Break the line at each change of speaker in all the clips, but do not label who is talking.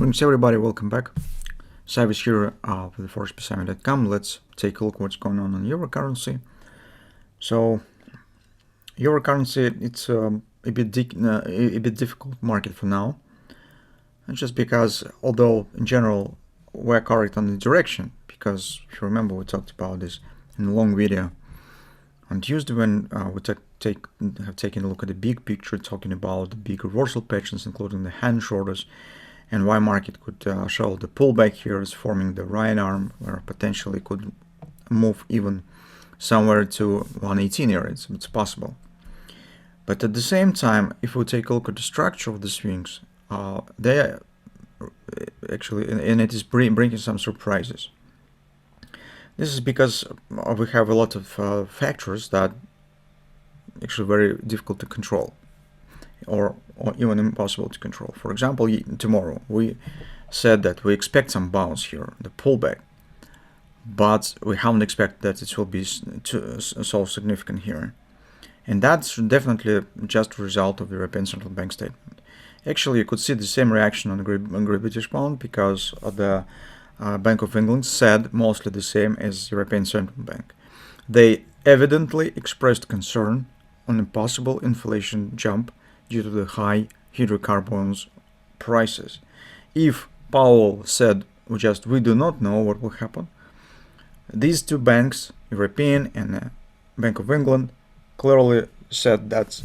Greetings everybody, welcome back. Sive is here with ForexPeaceArmy.com. Let's take a look what's going on euro currency. So euro currency, it's a bit difficult market for now, and just because although in general we're correct on the direction, because if you remember we talked about this in a long video on Tuesday when we have taken a look at the big picture, talking about the big reversal patterns, including the hand shoulders, and why market could show the pullback here is forming the right arm, where potentially could move even somewhere to 118 area. It's possible. But at the same time, if we take a look at the structure of the swings, they are actually, and it is bringing some surprises. This is because we have a lot of factors that actually very difficult to control, or even impossible to control. For example, tomorrow we said that we expect some bounce here, the pullback, but we haven't expected that it will be so significant here. And that's definitely just a result of the European Central Bank statement. Actually, you could see the same reaction on the Great British pound, because the Bank of England said mostly the same as European Central Bank. They evidently expressed concern on a possible inflation jump due to the high hydrocarbons prices. If Powell said we do not know what will happen, these two banks, European and Bank of England, clearly said that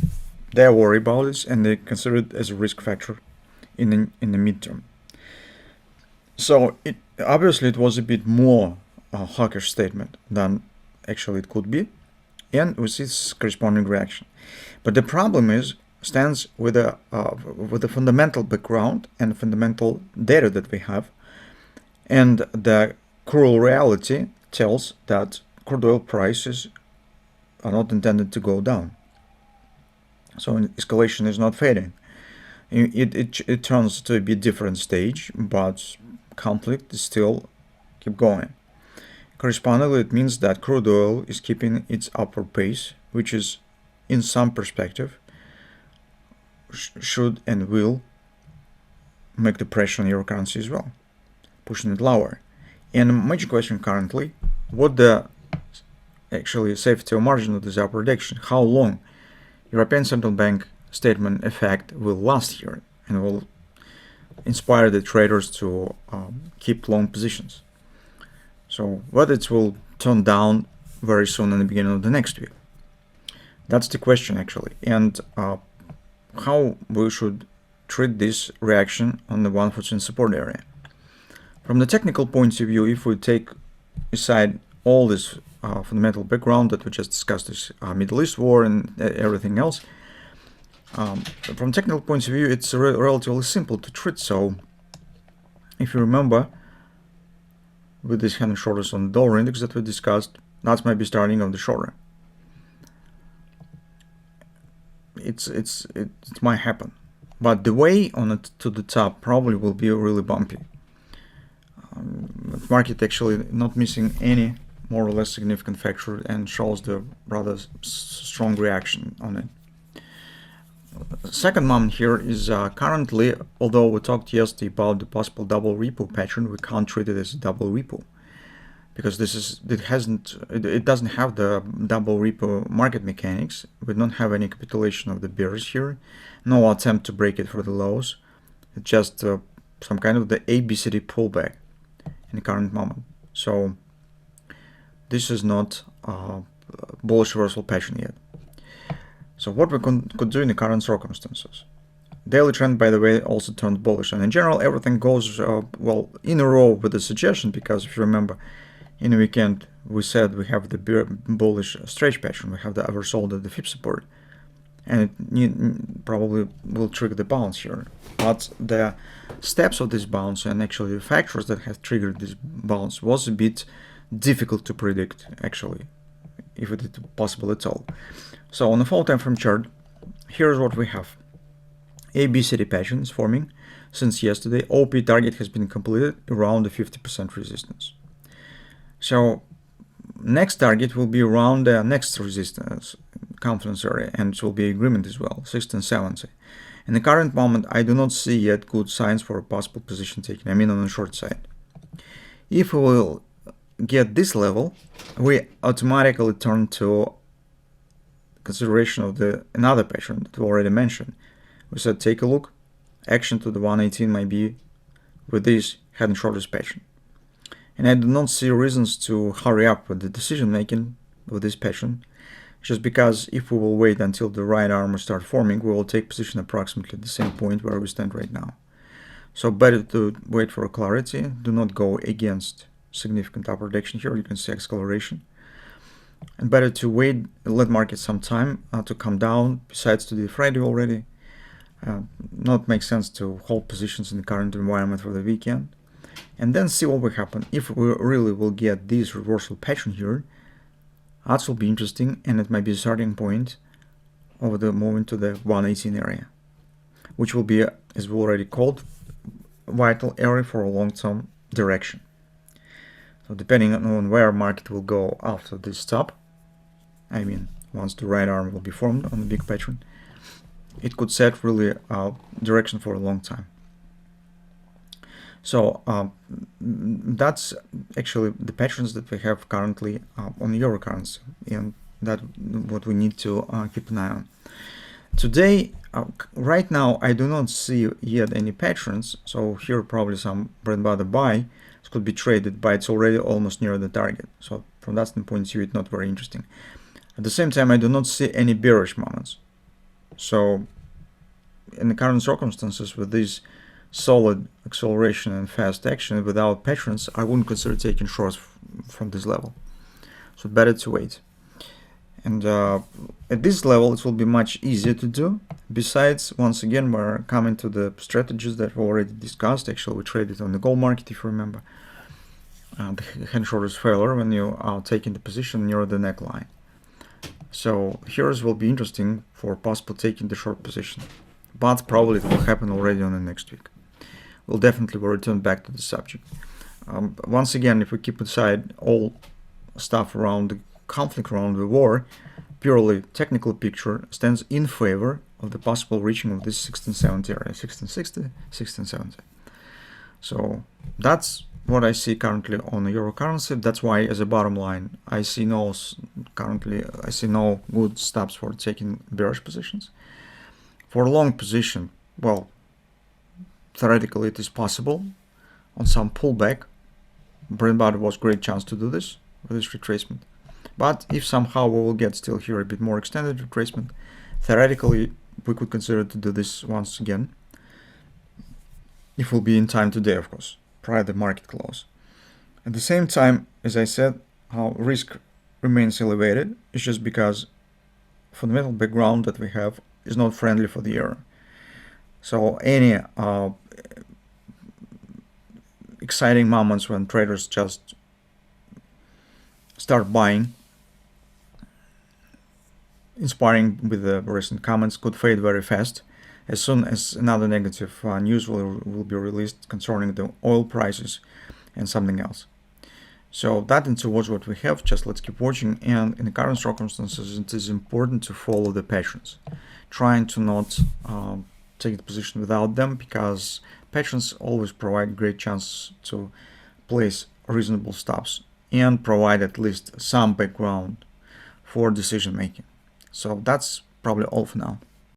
they worry about this and they consider it as a risk factor in the midterm. So obviously it was a bit more hawkish statement than actually it could be, and we see this corresponding reaction. But the problem stands with the fundamental background and fundamental data that we have, and the cruel reality tells that crude oil prices are not intended to go down. So escalation is not fading. It turns to a bit different stage, but conflict is still keep going. Correspondingly, it means that crude oil is keeping its upward pace, which is, in some perspective, should and will make the pressure on euro currency as well, pushing it lower. And a major question currently, what the actually safety or margin of this upward action, how long European Central Bank statement effect will last here and will inspire the traders to keep long positions. So whether it will turn down very soon in the beginning of the next week, that's the question actually, and how we should treat this reaction on the 114 support area. From the technical point of view, if we take aside all this fundamental background that we just discussed, this Middle East war and everything else, from technical point of view, it's relatively simple to treat. So if you remember, with these hand and shoulders on the dollar index that we discussed, that's maybe starting of the shoulder. It might happen, but the way on it to the top probably will be really bumpy. The market actually not missing any more or less significant factor and shows the rather strong reaction on it. The second moment here is currently, although we talked yesterday about the possible double repo pattern, we can't treat it as a double repo, because it doesn't have the double repo market mechanics. We don't have any capitulation of the bears here, no attempt to break it for the lows. It's just some kind of the ABCD pullback in the current moment. So this is not a bullish reversal pattern yet. So what we could do in the current circumstances. Daily trend, by the way, also turned bullish, and in general everything goes well in a row with the suggestion, because if you remember, in the weekend we said we have the bullish stretch pattern, we have the oversold at the FIB support, and it probably will trigger the bounce here. But the steps of this bounce and actually the factors that have triggered this bounce was a bit difficult to predict actually, if it is possible at all. So on the 4 time frame chart, here's what we have. ABCD pattern is forming since yesterday. OP target has been completed around the 50% resistance. So next target will be around the next resistance confidence area, and it will be agreement as well, 1670. In the current moment, I do not see yet good signs for a possible position taking, I mean on the short side. If we will get this level, we automatically turn to consideration of another pattern that we already mentioned. We said take a look, action to the 118 might be with this head and shoulders pattern. And I do not see reasons to hurry up with the decision making with this pattern, just because if we will wait until the right arm will start forming, we will take position approximately at the same point where we stand right now. So better to wait for clarity. Do not go against significant upward action here. You can see acceleration. And better to wait, let market some time to come down. Besides, today Friday already, not make sense to hold positions in the current environment for the weekend. And then see what will happen. If we really will get this reversal pattern here, that will be interesting, and it might be a starting point of the movement to the 118 area, which will be, as we already called, vital area for a long-term direction. So depending on where market will go after this stop, I mean once the right arm will be formed on the big pattern, it could set really a direction for a long time. So that's actually the patterns that we have currently on the euro currency, and that's what we need to keep an eye on. Today, right now, I do not see yet any patterns, so here probably some bread and butter buy. It could be traded, but it's already almost near the target. So from that standpoint of view, it's not very interesting. At the same time, I do not see any bearish moments. So in the current circumstances, with this solid acceleration and fast action without patterns, I wouldn't consider taking shorts from this level. So better to wait. And at this level, it will be much easier to do. Besides, once again, we're coming to the strategies that we already discussed. Actually, we traded on the gold market, if you remember. The head and shoulders failure when you are taking the position near the neckline. So here's will be interesting for possible taking the short position. But probably it will happen already on the next week. We'll definitely return back to the subject. Once again, if we keep aside all stuff around the conflict, around the war, purely technical picture stands in favor of the possible reaching of this 1670 area, 1660, 1670. So that's what I see currently on the euro currency. That's why, as a bottom line, I see no good stops for taking bearish positions. For a long position, well, theoretically it is possible. On some pullback, bread and butter was a great chance to do this with this retracement. But if somehow we will get still here a bit more extended retracement, theoretically we could consider to do this once again. It will be in time today, of course, prior to the market close. At the same time, as I said, how risk remains elevated is just because fundamental background that we have is not friendly for the euro. So any exciting moments when traders just start buying, inspiring with the recent comments, could fade very fast as soon as another negative news will be released concerning the oil prices and something else. So that is towards what we have. Just let's keep watching, and in the current circumstances it is important to follow the patterns, trying to not take the position without them, because patterns always provide great chance to place reasonable stops and provide at least some background for decision making. So that's probably all for now.